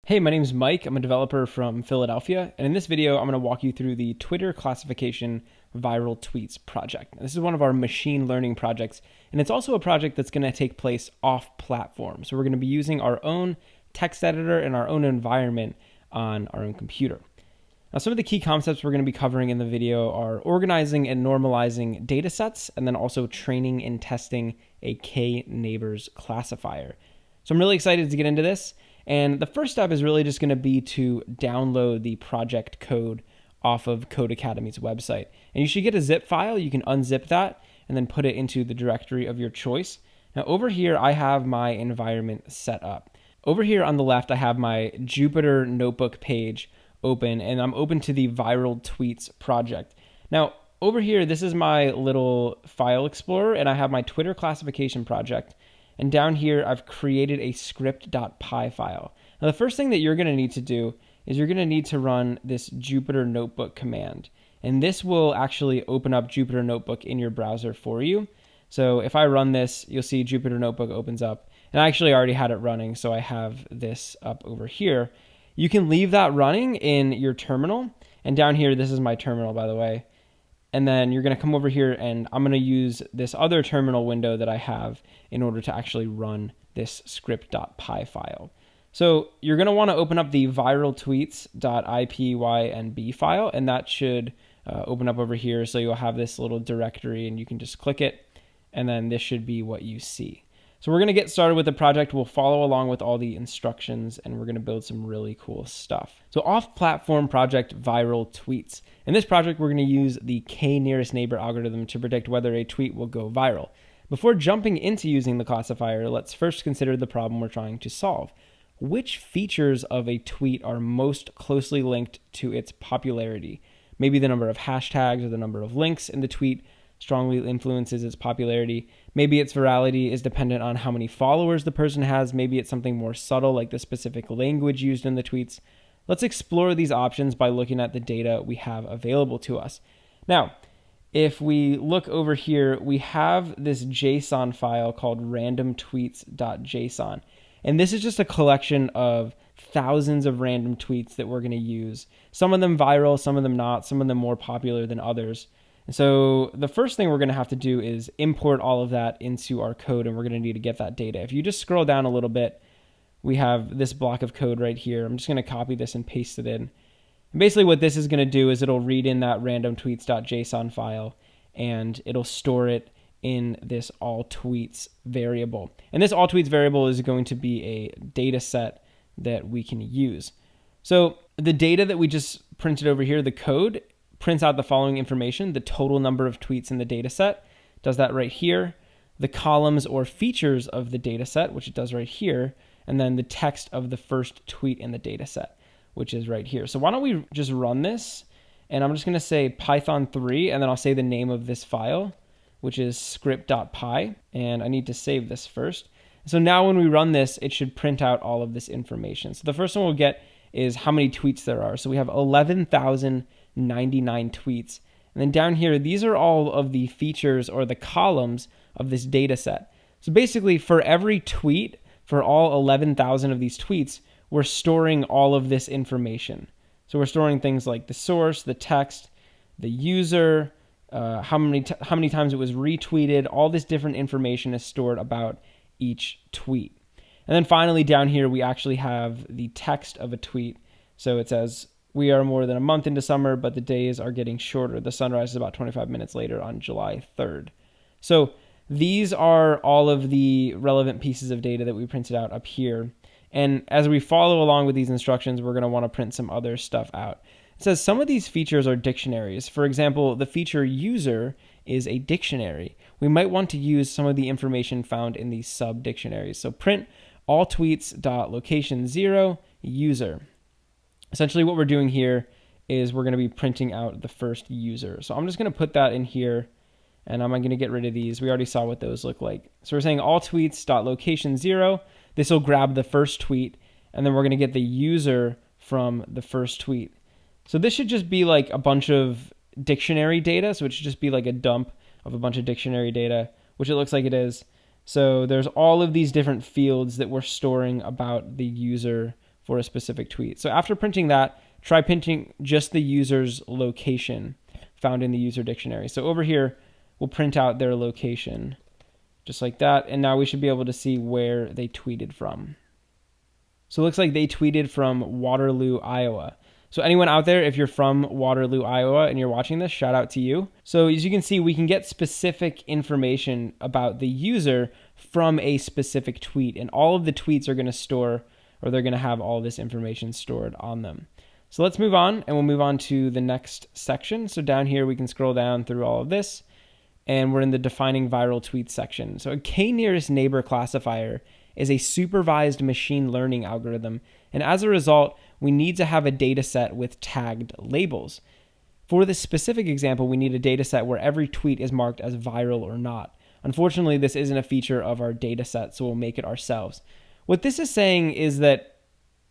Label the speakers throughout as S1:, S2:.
S1: Hey, my name is Mike. I'm a developer from Philadelphia, and in this video, I'm going to walk you through the Twitter classification viral tweets project. This is one of our machine learning projects, and it's also a project that's going to take place off platform. So we're going to be using our own text editor and our own environment on our own computer. Now, some of the key concepts we're going to be covering in the video are organizing and normalizing data sets, and then also training and testing a K-neighbors classifier. So I'm really excited to get into this. And the first step is really just going to be to download the project code off of Codecademy's website. And you should get a zip file. You can unzip that and then put it into the directory of your choice. Now over here, I have my environment set up. Over here on the left, I have my Jupyter Notebook page open, and I'm open to the Viral Tweets project. Now over here, this is my little file explorer, and I have my Twitter classification project. And down here, I've created a script.py file. Now, the first thing that you're going to need to do is you're going to need to run this Jupyter Notebook command. And this will actually open up Jupyter Notebook in your browser for you. So if I run this, you'll see Jupyter Notebook opens up. And I actually already had it running, so I have this up over here. You can leave that running in your terminal. And down here, this is my terminal, by the way. And then you're going to come over here, and I'm going to use this other terminal window that I have in order to actually run this script.py file. So you're going to want to open up the viraltweets.ipynb file, and that should open up over here. So you'll have this little directory, and you can just click it, and then this should be what you see. So we're going to get started with the project. We'll follow along with all the instructions, and we're going to build some really cool stuff. So off-platform project viral tweets. In this project, we're going to use the K-nearest neighbor algorithm to predict whether a tweet will go viral. Before jumping into using the classifier, let's first consider the problem we're trying to solve. Which features of a tweet are most closely linked to its popularity? Maybe the number of hashtags or the number of links in the tweet strongly influences its popularity. Maybe its virality is dependent on how many followers the person has. Maybe it's something more subtle, like the specific language used in the tweets. Let's explore these options by looking at the data we have available to us. Now, if we look over here, we have this JSON file called randomtweets.json. And this is just a collection of thousands of random tweets that we're going to use. Some of them viral, some of them not, some of them more popular than others. And so the first thing we're going to have to do is import all of that into our code, and we're going to need to get that data. If you just scroll down a little bit, we have this block of code right here. I'm just going to copy this and paste it in. And basically what this is going to do is it'll read in that randomtweets.json file, and it'll store it in this allTweets variable. And this allTweets variable is going to be a data set that we can use. So the data that we just printed over here, the code, prints out the following information: the total number of tweets in the data set, does that right here, the columns or features of the data set, which it does right here, and then the text of the first tweet in the data set, which is right here. So why don't we just run this, and I'm just going to say Python 3, and then I'll say the name of this file, which is script.py, and I need to save this first. So now when we run this, it should print out all of this information. So the first one we'll get is how many tweets there are. So we have 11,099 tweets. And then down here, these are all of the features or the columns of this data set. So basically for every tweet, for all 11,000 of these tweets, we're storing all of this information. So we're storing things like the source, the text, the user, how many times it was retweeted. All this different information is stored about each tweet. And then finally down here, we actually have the text of a tweet. So it says, "We are more than a month into summer, but the days are getting shorter. The sunrise is about 25 minutes later on July 3rd. So these are all of the relevant pieces of data that we printed out up here. And as we follow along with these instructions, we're going to want to print some other stuff out. It says some of these features are dictionaries. For example, the feature user is a dictionary. We might want to use some of the information found in these sub-dictionaries. So print allTweets.location0 user. Essentially what we're doing here is we're going to be printing out the first user. So I'm just going to put that in here, and I'm going to get rid of these. We already saw what those look like. So we're saying allTweets.location0. This will grab the first tweet, and then we're going to get the user from the first tweet. So this should just be like a bunch of dictionary data. So it should just be like a dump of a bunch of dictionary data, which it looks like it is. So there's all of these different fields that we're storing about the user for a specific tweet. So after printing that, try printing just the user's location found in the user dictionary. So over here, we'll print out their location just like that. And now we should be able to see where they tweeted from. So it looks like they tweeted from Waterloo, Iowa. So anyone out there, if you're from Waterloo, Iowa, and you're watching this, shout out to you. So as you can see, we can get specific information about the user from a specific tweet. And all of the tweets are going to store, or they're going to have all this information stored on them. So let's move on, and we'll move on to the next section. So down here, we can scroll down through all of this, and we're in the defining viral tweets section. So a k-nearest neighbor classifier is a supervised machine learning algorithm, and as a result, we need to have a data set with tagged labels. For this specific example, we need a data set where every tweet is marked as viral or not. Unfortunately, this isn't a feature of our data set, so we'll make it ourselves. What this is saying is that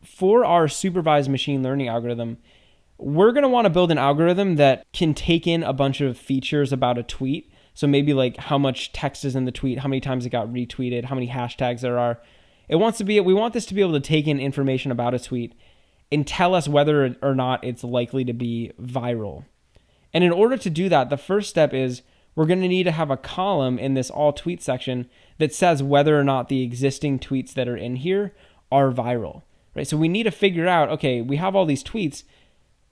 S1: for our supervised machine learning algorithm, we're going to want to build an algorithm that can take in a bunch of features about a tweet. So maybe like how much text is in the tweet, how many times it got retweeted, how many hashtags there are. We want this to be able to take in information about a tweet and tell us whether or not it's likely to be viral. And in order to do that, the first step is we're going to need to have a column in this all tweet section that says whether or not the existing tweets that are in here are viral, right? So we need to figure out, okay, we have all these tweets,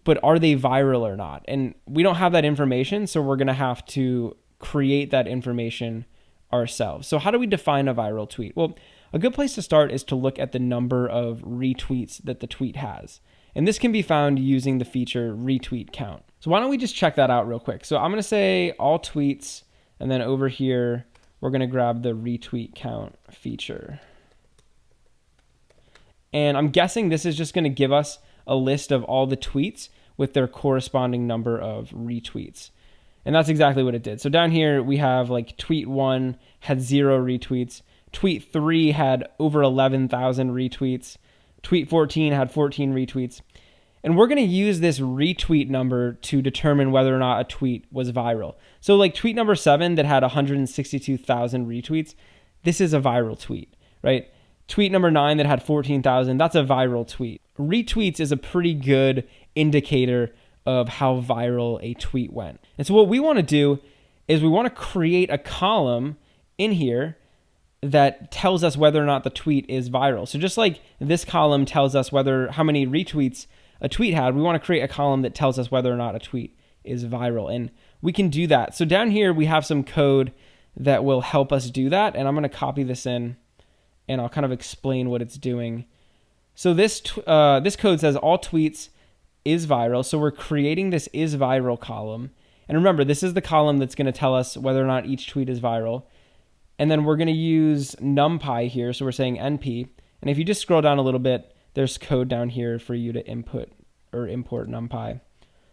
S1: but are they viral or not? And we don't have that information, so we're going to have to create that information ourselves. So how do we define a viral tweet? Well, a good place to start is to look at the number of retweets that the tweet has. And this can be found using the feature retweet count. So why don't we just check that out real quick? So I'm going to say all tweets, and then over here, we're going to grab the retweet count feature. And I'm guessing this is just going to give us a list of all the tweets with their corresponding number of retweets. And that's exactly what it did. So down here, we have like tweet 1 had 0 retweets. Tweet 3 had over 11,000 retweets. Tweet 14 had 14 retweets. And we're going to use this retweet number to determine whether or not a tweet was viral. So like tweet number 7 that had 162,000 retweets, this is a viral tweet, right? Tweet number 9 that had 14,000, that's a viral tweet. Retweets is a pretty good indicator of how viral a tweet went. And so what we want to do is we want to create a column in here that tells us whether or not the tweet is viral. So just like this column tells us how many retweets a tweet had, we want to create a column that tells us whether or not a tweet is viral. And we can do that. So down here, we have some code that will help us do that. And I'm going to copy this in, and I'll kind of explain what it's doing. So this code says all tweets is viral. So we're creating this is viral column. And remember, this is the column that's going to tell us whether or not each tweet is viral. And then we're going to use NumPy here. So we're saying NP. And if you just scroll down a little bit, there's code down here for you to input or import NumPy.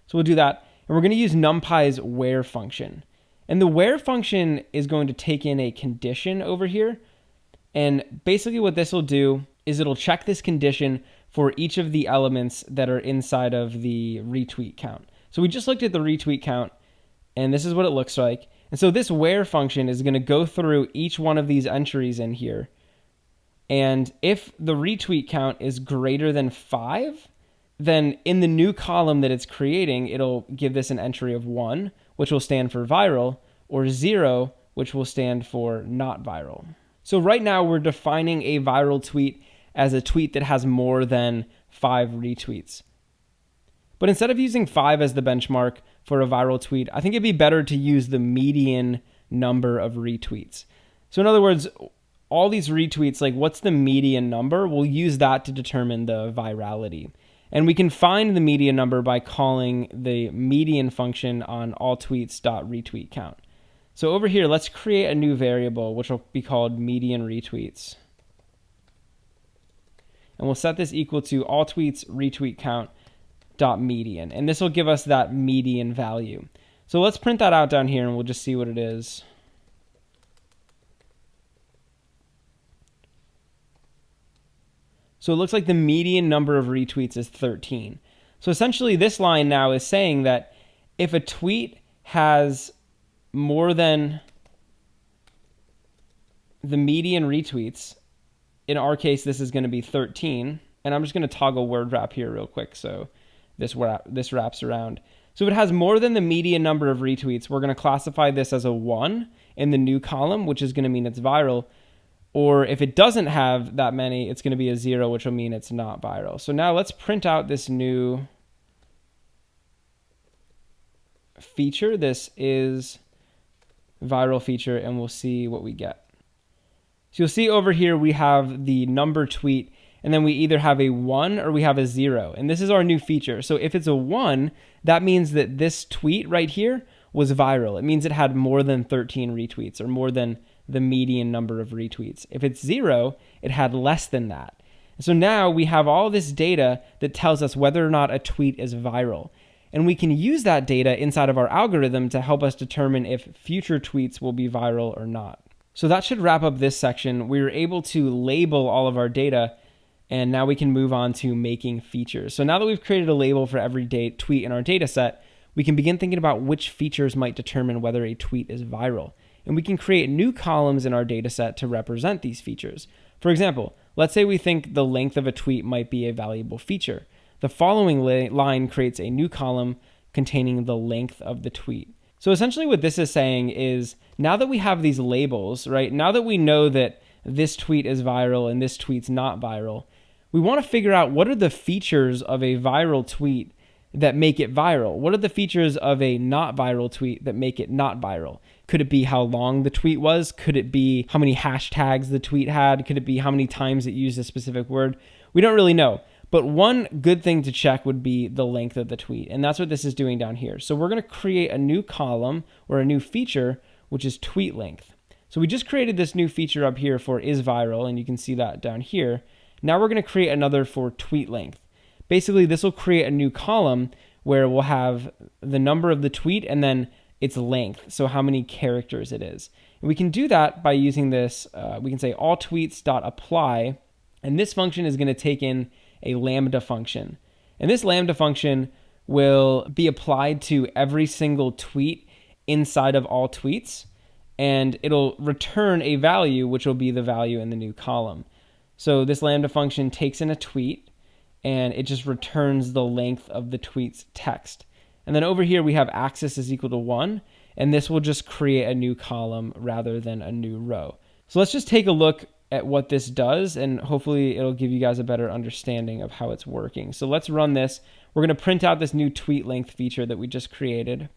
S1: So we'll do that. And we're going to use NumPy's where function. And the where function is going to take in a condition over here. And basically what this will do is it'll check this condition for each of the elements that are inside of the retweet count. So we just looked at the retweet count, and this is what it looks like. And so this where function is going to go through each one of these entries in here. And if the retweet count is greater than 5, then in the new column that it's creating, it'll give this an entry of 1, which will stand for viral, or 0, which will stand for not viral. So right now we're defining a viral tweet as a tweet that has more than 5 retweets. But instead of using 5 as the benchmark for a viral tweet, I think it'd be better to use the median number of retweets. So in other words, all these retweets, like what's the median number? We'll use that to determine the virality. And we can find the median number by calling the median function on alltweets.retweetCount. So over here, let's create a new variable, which will be called median retweets. And we'll set this equal to alltweets.retweetCount.median. And this will give us that median value. So let's print that out down here and we'll just see what it is. So it looks like the median number of retweets is 13. So essentially this line now is saying that if a tweet has more than the median retweets, in our case this is going to be 13, And I'm just going to toggle word wrap here real quick so this wraps around. So if it has more than the median number of retweets, we're going to classify this as a 1 in the new column, which is going to mean it's viral. Or if it doesn't have that many, it's going to be a 0, which will mean it's not viral. So now let's print out this new feature. This is viral feature, and we'll see what we get. So you'll see over here we have the number tweet, and then we either have a 1 or we have a 0. And this is our new feature. So if it's a 1, that means that this tweet right here was viral. It means it had more than 13 retweets, or more than the median number of retweets. If it's 0, it had less than that. So now we have all this data that tells us whether or not a tweet is viral. And we can use that data inside of our algorithm to help us determine if future tweets will be viral or not. So that should wrap up this section. We were able to label all of our data, and now we can move on to making features. So now that we've created a label for every tweet in our data set, we can begin thinking about which features might determine whether a tweet is viral. And we can create new columns in our data set to represent these features. For example, let's say we think the length of a tweet might be a valuable feature. The following line creates a new column containing the length of the tweet. So essentially what this is saying is, now that we have these labels, right, now that we know that this tweet is viral and this tweet's not viral, we want to figure out what are the features of a viral tweet that make it viral. What are the features of a not viral tweet that make it not viral? Could it be how long the tweet was? Could it be how many hashtags the tweet had? Could it be how many times it used a specific word? We don't really know. But one good thing to check would be the length of the tweet. And that's what this is doing down here. So we're going to create a new column or a new feature, which is tweet length. So we just created this new feature up here for is viral, and you can see that down here. Now we're going to create another for tweet length. Basically, this will create a new column where we'll have the number of the tweet and then its length, so how many characters it is. And we can do that by using this, we can say all tweets.apply, and this function is going to take in a lambda function. And this lambda function will be applied to every single tweet inside of all tweets, and it'll return a value, which will be the value in the new column. So this lambda function takes in a tweet, and it just returns the length of the tweet's text. And then over here we have axis is equal to 1, and this will just create a new column rather than a new row. So let's just take a look at what this does, and hopefully it'll give you guys a better understanding of how it's working. So let's run this. We're going to print out this new tweet length feature that we just created.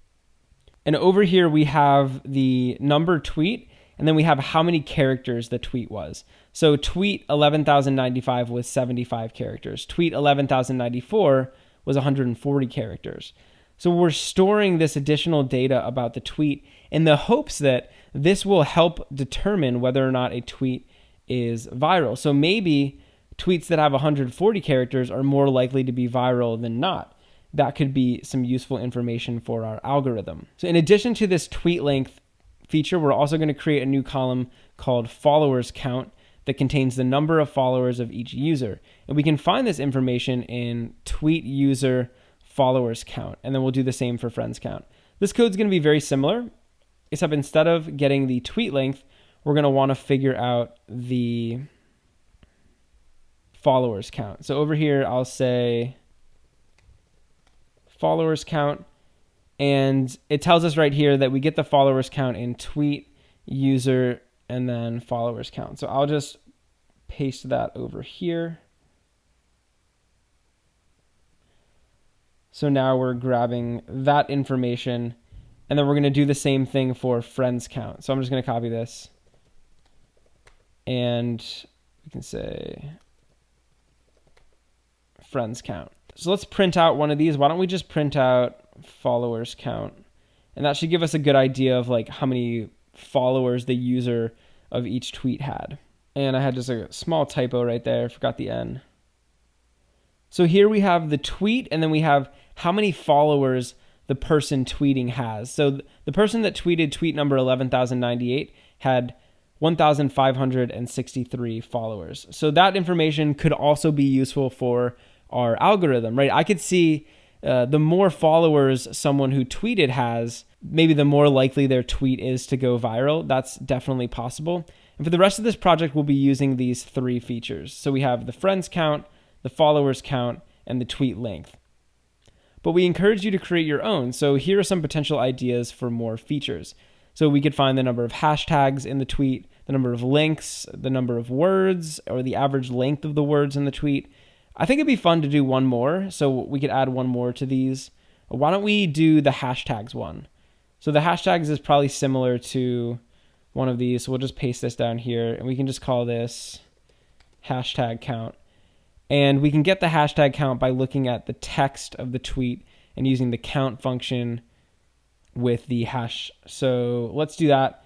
S1: And over here we have the number tweet, and then we have how many characters the tweet was. So tweet 11,095 was 75 characters. Tweet 11,094 was 140 characters. So we're storing this additional data about the tweet in the hopes that this will help determine whether or not a tweet is viral. So maybe tweets that have 140 characters are more likely to be viral than not. That could be some useful information for our algorithm. So in addition to this tweet length feature, we're also going to create a new column called followers count that contains the number of followers of each user. And we can find this information in tweet user followers count, and then we'll do the same for friends count. This code's going to be very similar, except instead of getting the tweet length, we're going to want to figure out the followers count. So over here, I'll say followers count, and it tells us right here that we get the followers count in tweet user and then followers count. So I'll just paste that over here. So now we're grabbing that information, and then we're going to do the same thing for friends count. So I'm just going to copy this, and we can say friends count. So let's print out one of these. Why don't we just print out followers count? And that should give us a good idea of like how many followers the user of each tweet had. And I had just a small typo right there, forgot the N. So here we have the tweet, and then we have how many followers the person tweeting has. So the person that tweeted tweet number 11,098 had 1,563 followers. So that information could also be useful for our algorithm, right? I could see the more followers someone who tweeted has, maybe the more likely their tweet is to go viral. That's definitely possible. And for the rest of this project, we'll be using these three features. So we have the friends count, the followers count, and the tweet length. But we encourage you to create your own. So here are some potential ideas for more features. So we could find the number of hashtags in the tweet, the number of links, the number of words, or the average length of the words in the tweet. I think it'd be fun to do one more. So we could add one more to these. Why don't we do the hashtags one? So the hashtags is probably similar to one of these. So we'll just paste this down here and we can just call this hashtag count. And we can get the hashtag count by looking at the text of the tweet and using the count function with the hash. So let's do that.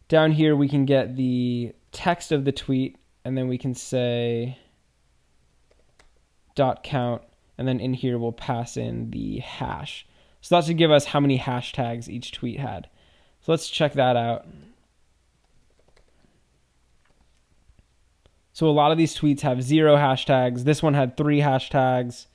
S1: Down here, we can get the text of the tweet, and then we can say .count, and then in here, we'll pass in the hash. So that should give us how many hashtags each tweet had. So let's check that out. So a lot of these tweets have 0 hashtags. This one had 3 hashtags.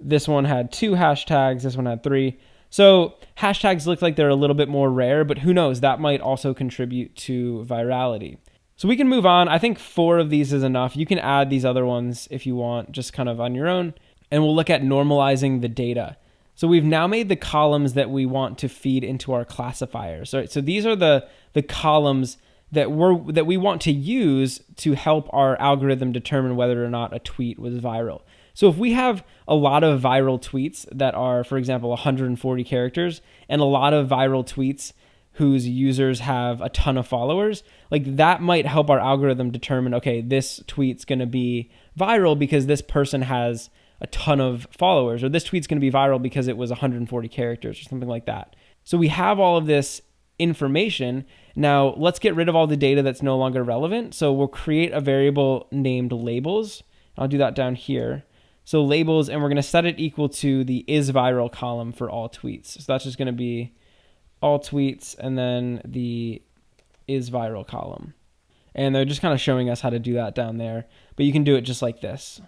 S1: This one had 2 hashtags. This one had 3. So hashtags look like they're a little bit more rare, but who knows? That might also contribute to virality. So we can move on. I think 4 of these is enough. You can add these other ones if you want, just kind of on your own. And we'll look at normalizing the data. So we've now made the columns that we want to feed into our classifiers. Right? So these are the columns that we want to use to help our algorithm determine whether or not a tweet was viral. So if we have a lot of viral tweets that are, for example, 140 characters, and a lot of viral tweets whose users have a ton of followers, like that might help our algorithm determine, okay, this tweet's going to be viral because this person has a ton of followers, or this tweet's going to be viral because it was 140 characters or something like that. So we have all of this information. Now let's get rid of all the data that's no longer relevant. So we'll create a variable named labels. I'll do that down here. So labels, and we're going to set it equal to the is viral column for all tweets. So that's just going to be all tweets and then the is viral column. And they're just kind of showing us how to do that down there, but you can do it just like this.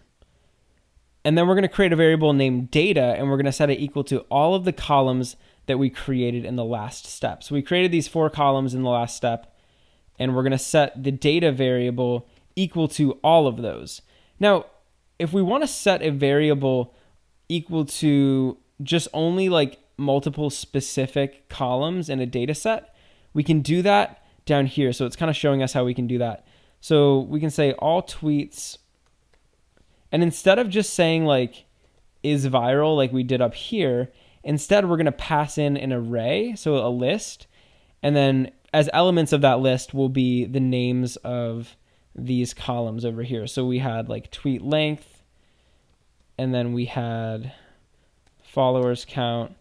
S1: And then we're going to create a variable named data, and we're going to set it equal to all of the columns that we created in the last step. So we created these 4 columns in the last step, and we're going to set the data variable equal to all of those. Now, if we want to set a variable equal to just only like multiple specific columns in a data set, we can do that down here. So it's kind of showing us how we can do that. So we can say all tweets, and instead of just saying like is viral like we did up here, instead we're going to pass in an array, so a list, and then as elements of that list will be the names of these columns over here. So we had like tweet length, and then we had followers count.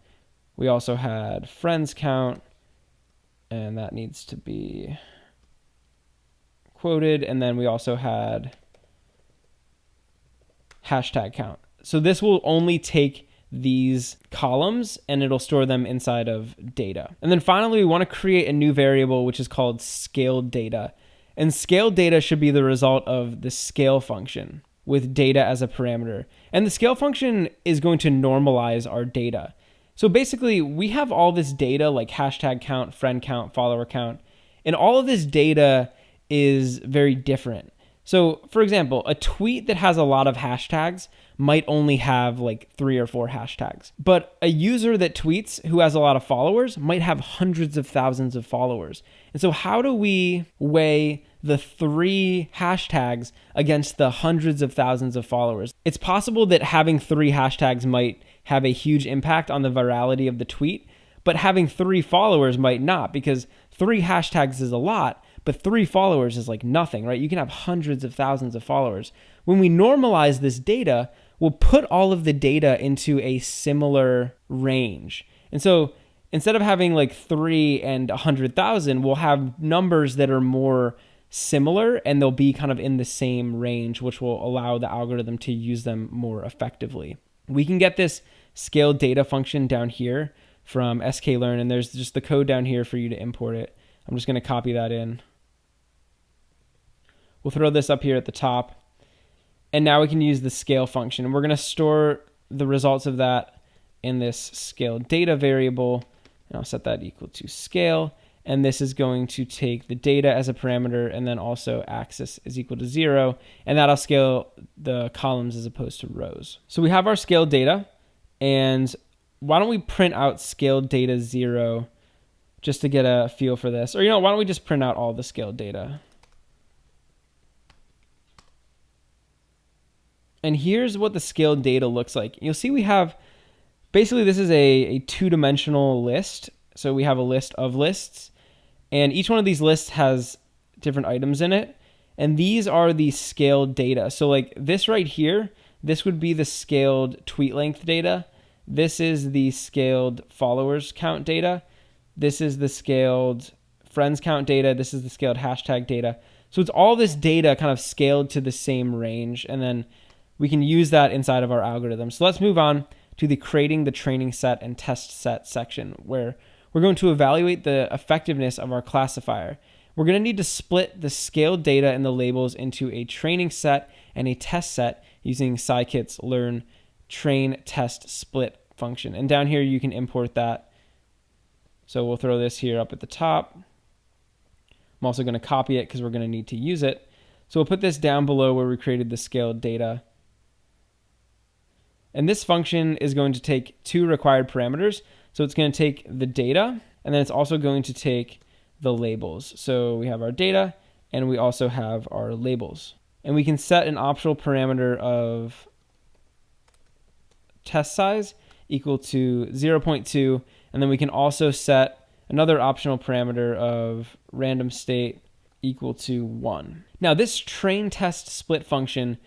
S1: We also had friends count, and that needs to be quoted. And then we also had hashtag count. So this will only take these columns and it'll store them inside of data. And then finally, we want to create a new variable, which is called scaled data. And scaled data should be the result of the scale function with data as a parameter. And the scale function is going to normalize our data. So basically, we have all this data like hashtag count, friend count, follower count, and all of this data is very different. So for example, a tweet that has a lot of hashtags might only have like 3 or 4 hashtags. But a user that tweets who has a lot of followers might have hundreds of thousands of followers. And so how do we weigh the 3 hashtags against the hundreds of thousands of followers? It's possible that having 3 hashtags might have a huge impact on the virality of the tweet, but having 3 followers might not, because 3 hashtags is a lot, but 3 followers is like nothing, right? You can have hundreds of thousands of followers. When we normalize this data, we'll put all of the data into a similar range. And so instead of having like 3 and 100,000, we'll have numbers that are more similar and they'll be kind of in the same range, which will allow the algorithm to use them more effectively. We can get this scaled data function down here from sklearn, and there's just the code down here for you to import it. I'm just going to copy that in. We'll throw this up here at the top. And now we can use the scale function. And we're going to store the results of that in this scale data variable. And I'll set that equal to scale. And this is going to take the data as a parameter and then also axis is equal to 0. And that'll scale the columns as opposed to rows. So we have our scaled data. And why don't we print out scaled data 0 just to get a feel for this? Or, why don't we just print out all the scaled data? And here's what the scaled data looks like. You'll see we have, basically this is a two-dimensional list. So we have a list of lists, and each one of these lists has different items in it. And these are the scaled data. So like this right here, this would be the scaled tweet length data. This is the scaled followers count data. This is the scaled friends count data. This is the scaled hashtag data. So it's all this data kind of scaled to the same range. And then we can use that inside of our algorithm. So let's move on to the creating the training set and test set section, where we're going to evaluate the effectiveness of our classifier. We're going to need to split the scaled data and the labels into a training set and a test set using scikit's learn train test split function. And down here you can import that. So we'll throw this here up at the top. I'm also going to copy it because we're going to need to use it. So we'll put this down below where we created the scaled data. And this function is going to take two required parameters. So it's going to take the data, and then it's also going to take the labels. So we have our data, and we also have our labels. And we can set an optional parameter of test size equal to 0.2, and then we can also set another optional parameter of random state equal to 1. Now this train test split function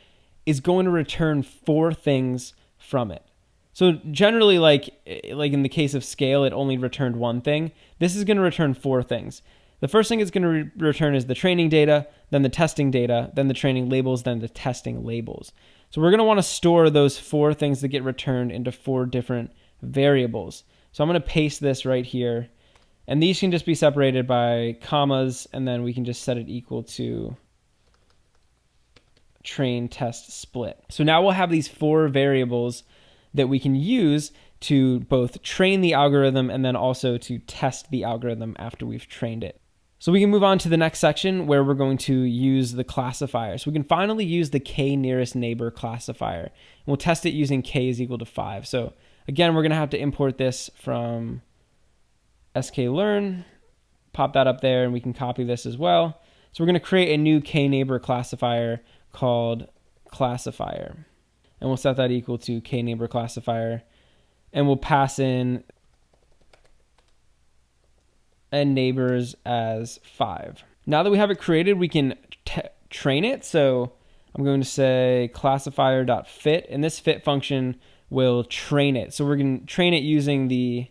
S1: is going to return 4 things from it. So generally, like in the case of scale, it only returned 1 thing. This is going to return 4 things. The first thing it's going to return is the training data, then the testing data, then the training labels, then the testing labels. So we're going to want to store those 4 things that get returned into 4 different variables. So I'm going to paste this right here. And these can just be separated by commas, and then we can just set it equal to train test split. So now we'll have these 4 variables that we can use to both train the algorithm and then also to test the algorithm after we've trained it. So we can move on to the next section where we're going to use the classifier. So we can finally use the k nearest neighbor classifier. And we'll test it using k is equal to 5. So again, we're going to have to import this from sklearn, pop that up there, and we can copy this as well. So we're going to create a new k neighbor classifier called classifier. And we'll set that equal to k neighbor classifier. And we'll pass in and neighbors as 5. Now that we have it created, we can train it. So I'm going to say classifier.fit, and this fit function will train it. So we're going to train it using the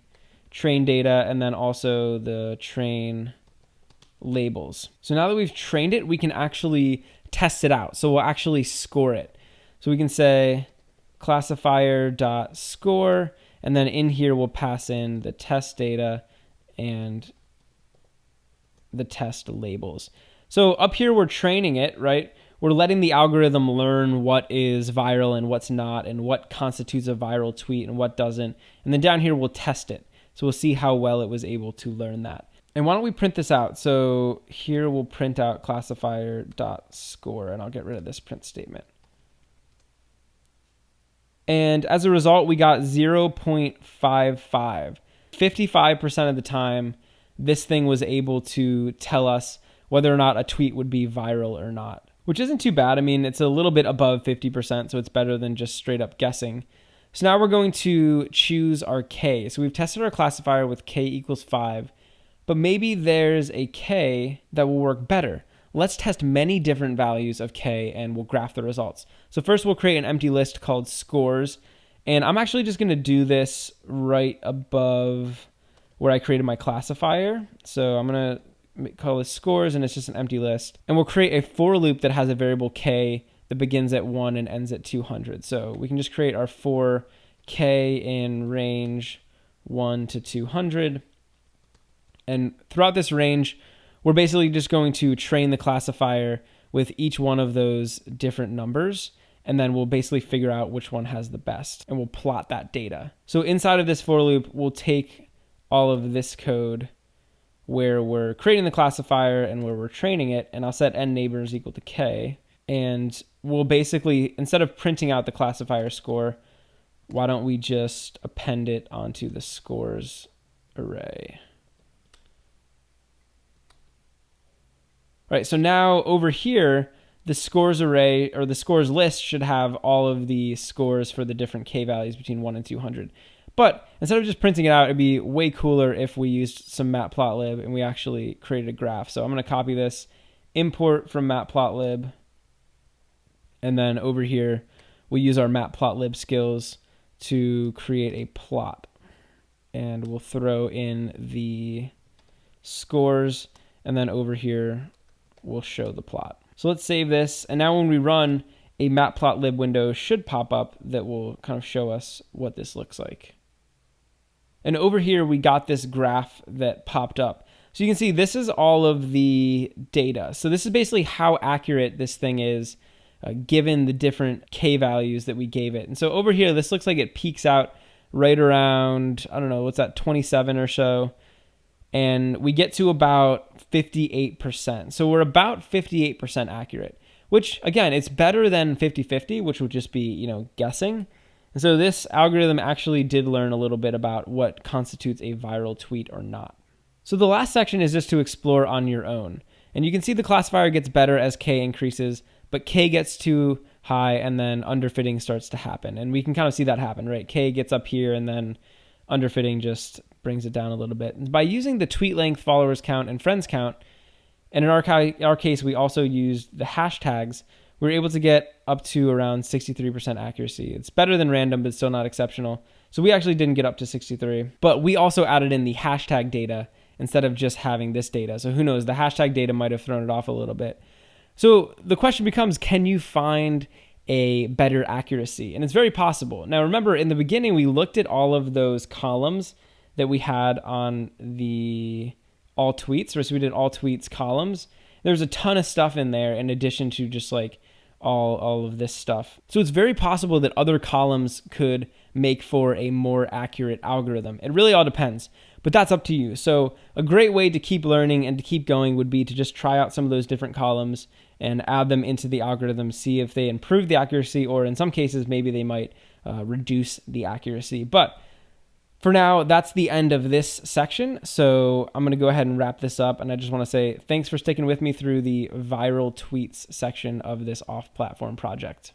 S1: train data and then also the train labels. So now that we've trained it, we can actually test it out. So we'll actually score it. So we can say classifier.score, and then in here we'll pass in the test data and the test labels. So up here we're training it, right? We're letting the algorithm learn what is viral and what's not, and what constitutes a viral tweet and what doesn't. And then down here we'll test it. So we'll see how well it was able to learn that. And why don't we print this out? So here we'll print out classifier.score, and I'll get rid of this print statement. And as a result, we got 0.55. 55% of the time, this thing was able to tell us whether or not a tweet would be viral or not, which isn't too bad. I mean, it's a little bit above 50%, so it's better than just straight up guessing. So now we're going to choose our k. So we've tested our classifier with k equals 5, but maybe there's a k that will work better. Let's test many different values of k and we'll graph the results. So first we'll create an empty list called scores. And I'm actually just going to do this right above where I created my classifier. So I'm going to call this scores, and it's just an empty list. And we'll create a for loop that has a variable k that begins at 1 and ends at 200. So we can just create our for k in range 1 to 200. And throughout this range, we're basically just going to train the classifier with each one of those different numbers, and then we'll basically figure out which one has the best, and we'll plot that data. So inside of this for loop, we'll take all of this code where we're creating the classifier and where we're training it, and I'll set n neighbors equal to k. And we'll basically, instead of printing out the classifier score, why don't we just append it onto the scores array? All right, so now over here, the scores array or the scores list should have all of the scores for the different k values between 1 and 200. But instead of just printing it out, it'd be way cooler if we used some matplotlib and we actually created a graph. So I'm going to copy this, import from matplotlib, and then over here, we'll use our matplotlib skills to create a plot. And we'll throw in the scores, and then over here, we'll show the plot. So let's save this. And now when we run, a matplotlib window should pop up that will kind of show us what this looks like. And over here, we got this graph that popped up. So you can see this is all of the data. So this is basically how accurate this thing is given the different k values that we gave it. And so over here, this looks like it peaks out right around, I don't know, what's that, 27 or so. And we get to about 58%. So we're about 58% accurate, which again, it's better than 50-50, which would just be, guessing. And so this algorithm actually did learn a little bit about what constitutes a viral tweet or not. So the last section is just to explore on your own. And you can see the classifier gets better as k increases, but k gets too high and then underfitting starts to happen. And we can kind of see that happen, right? K gets up here and then underfitting just brings it down a little bit. And by using the tweet length, followers count, and friends count, and in our case, we also used the hashtags, we were able to get up to around 63% accuracy. It's better than random, but still not exceptional. So we actually didn't get up to 63, but we also added in the hashtag data instead of just having this data. So who knows, the hashtag data might have thrown it off a little bit. So the question becomes, can you find a better accuracy? And it's very possible. Now remember, in the beginning, we looked at all of those columns that we had on the all tweets. So we did all tweets columns. There's a ton of stuff in there in addition to just like all of this stuff. So it's very possible that other columns could make for a more accurate algorithm. It really all depends, but that's up to you. So a great way to keep learning and to keep going would be to just try out some of those different columns and add them into the algorithm, see if they improve the accuracy, or in some cases, maybe they might reduce the accuracy. But for now, that's the end of this section. So I'm going to go ahead and wrap this up. And I just want to say thanks for sticking with me through the viral tweets section of this off-platform project.